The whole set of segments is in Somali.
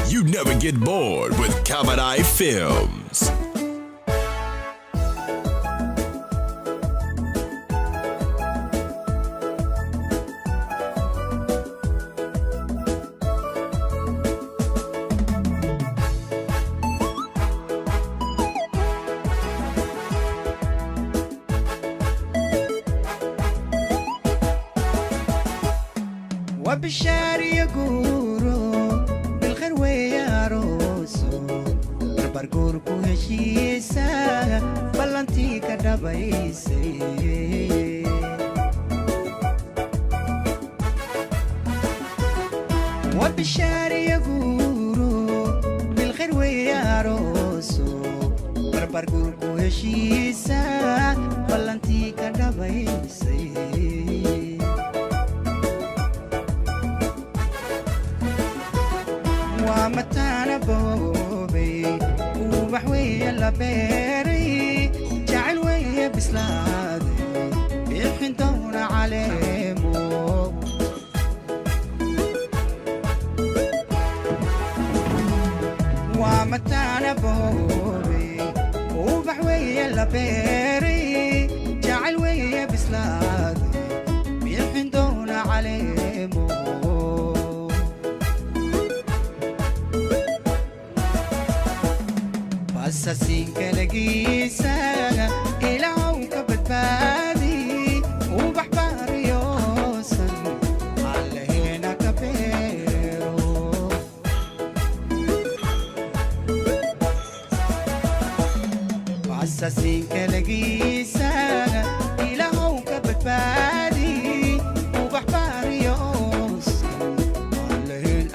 You never get bored with Kamadai Films. وبالشعر يقولوا بالخير ويا روسو بربركوركو هشيسا بلانتي كدبايسي وبالشعر يقولوا بالخير ويا روسو بربركوركو هشيسا بلانتي كدبايسي ومتانا بوبي وبحوية لبيري جعل ويا بسلادي بيحن دون عليمو ومتانا بوبي وبحوية لبيري جعل ويا بسلادي بيحن دون عليمو أساسين كلاقيسا إلهو كبتبادي وبحبار يوسن على هنا كبيرو أساسين كلاقيسا إلهو كبتبادي وبحبار يوسن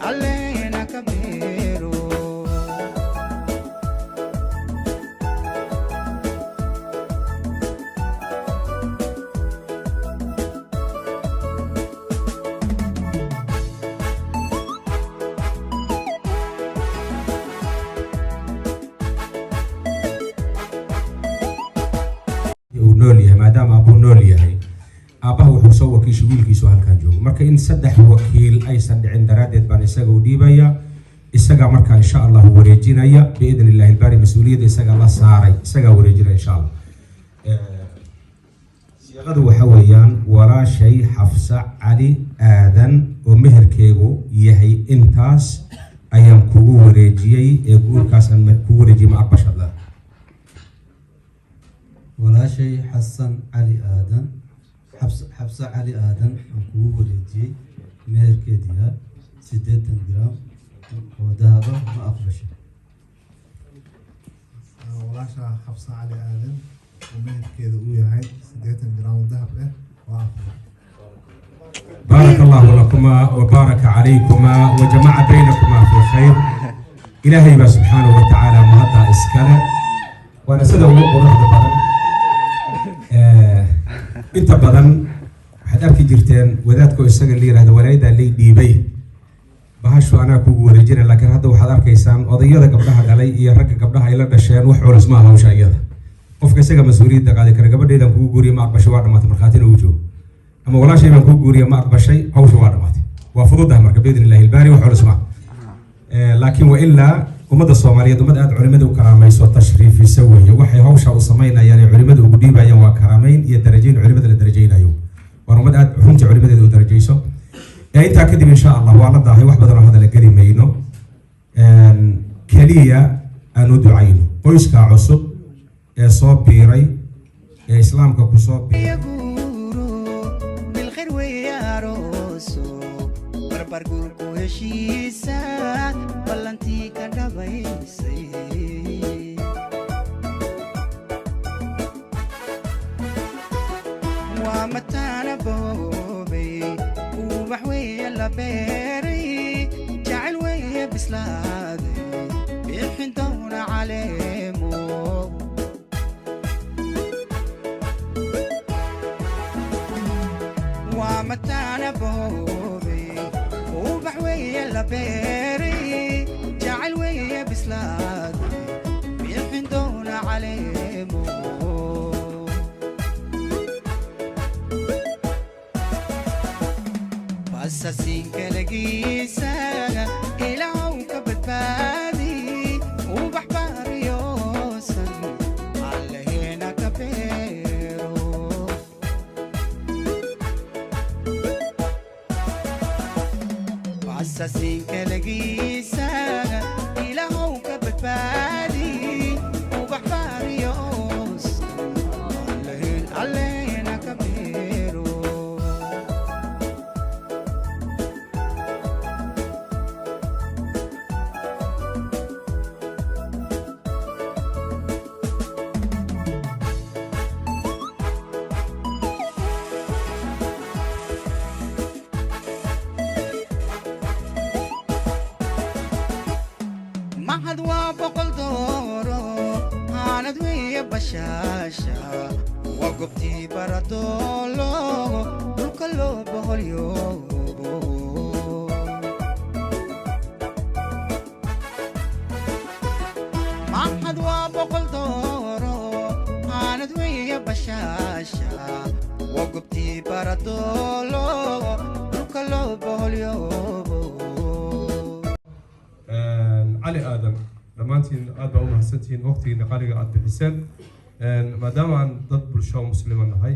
على هنا كبيرو maadaama aabuu nool yahay aabaha wuxuu soo wakiishay wiilkiisu halkan joogo marka in saddex wakiil aysan dhicin daraadeed baan isaga u dhiibaya isaga marka insha Allah wareejinaya biidin Ilaahi bari mas'uuliyadda isaga la saaray isaga wareejinaya insha Allah siyaqadu waxa weeyaan walaashay Xafsa Cali Aadan oo meherkeegu yahay intaas ayaan kugu wareejiyay ee guurkaas aan kugu wareejiyay ma aqbashada ولا شيء حسن علي آدم حبس علي آدم أنكو وريجي مير كديا 6 جرام وذهب ما أقبش ولا شيء حبس علي آدم ومير كده وياهاي 6 جرام ذهب وأقبش بارك الله لكما وبارك عليكما وجمع بينكما في خير إلهي سبحانه وتعالى مهدا إسكاله وأنا سيدا وقرأت بدن inta badan waxaad arki jirteen wadaadku isaga leeyahay walayda lay dhiibay bahashu ana kugu wareejinay laakiin hadda waxaad arkaysaan odayada gabdhaha dhalay iyo ragga gabdhaha ay la dhasheen wax culus ma aha hawsha iyada qofka isaga mas'uuliyadda qaadi kara gabadheedan kugu guuriyo ma aqbashay waa dhamaatay markaatina uu joogo ama walaashay baan kugu guuriyo ma aqbashay hawsha waa dhamaatay waa fududahay marka biidin Ilaahi bari wax culus ma laakiin wa illaa umada Soomaaliyeed umad aad culimadu u karaamayso tashriifisa weeye waxay hawsha u sameynayaan culimadu ugu dhiibayaan waa karaameyn iyo darajayn culimada la darajaynayo waa umad aad runtii culimadeedu darajayso inta kadib insha Allah waa la daahay wax badan oo hadal gali mayno kaliya aanu ducayno qoyska cusub ee soo biiray ee islaamka ku soo biiray بالخير ويا روسو بربركوركو هشيسا بلانتي كدبايسي ومتانا بوبي وبحوية لبيري جعل ويا بسلادي بيحن دون عليمو ومتانا بوبي وبحوية لبيري جعل ويا بسلادي بيحن دون عليمو أساسين كلاقيسا إلهو كبتبادي بساسين كالجيسا إلى هو كبتبادي وبحباري يوس الليل علينا كبيرو معهد وبقل دورو عاند ويا بشاشة وقبتي بردولو الكلو بهوليو معهد وبقل دورو عاند ويا بشاشة وقبتي بردولو الكلو بهوليو علي آدم dhammaantiin aad baa u mahadsantihiin waqtigiina qaaliga aad bixiseen maadaama aan dad bulsho muslima nahay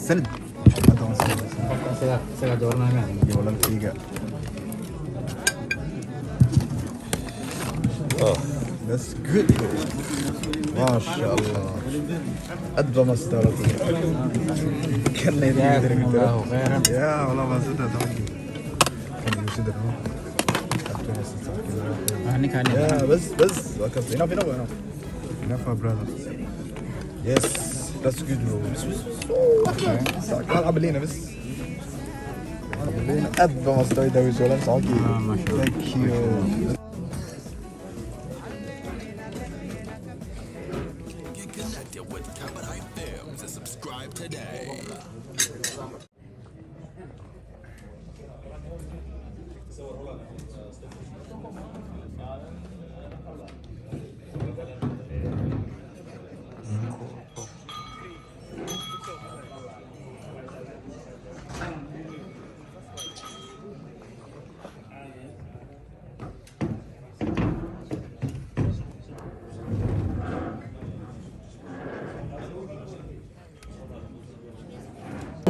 سند سنة دورنا ولا الفيجا That's good. ما شاء الله. أدبا مسطرتي. كنا يدير الله خيرا. يا والله ما زدت هاكي. كنا يزيد هاكي. يا بس وقف enough enough brother. Yes, that's good bro. ألعب لينا بس. أدبا مسطرتي ده ويسولف هاكي. Thank you. With Kabadai Films and subscribe today.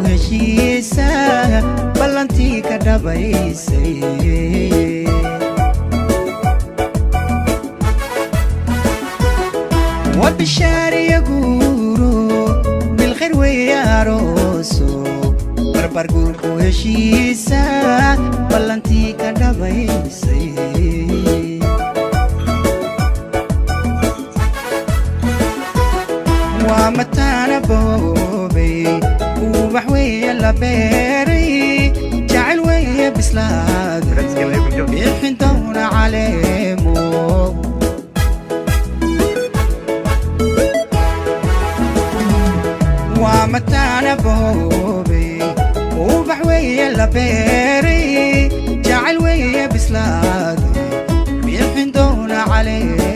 heshiisa ballantii ka dhabaysay وبشاري يقولوا بالخير وياروسو بربر قولكو هشيسا بلانتي كدبايسي ومتانا بوبي وبحوي اللبيري جعل ويا بسلاد يحن دون عليمو ومتانا بوبي وبحوي اللبيري جعل ويا بسلاد يحن دون عليمو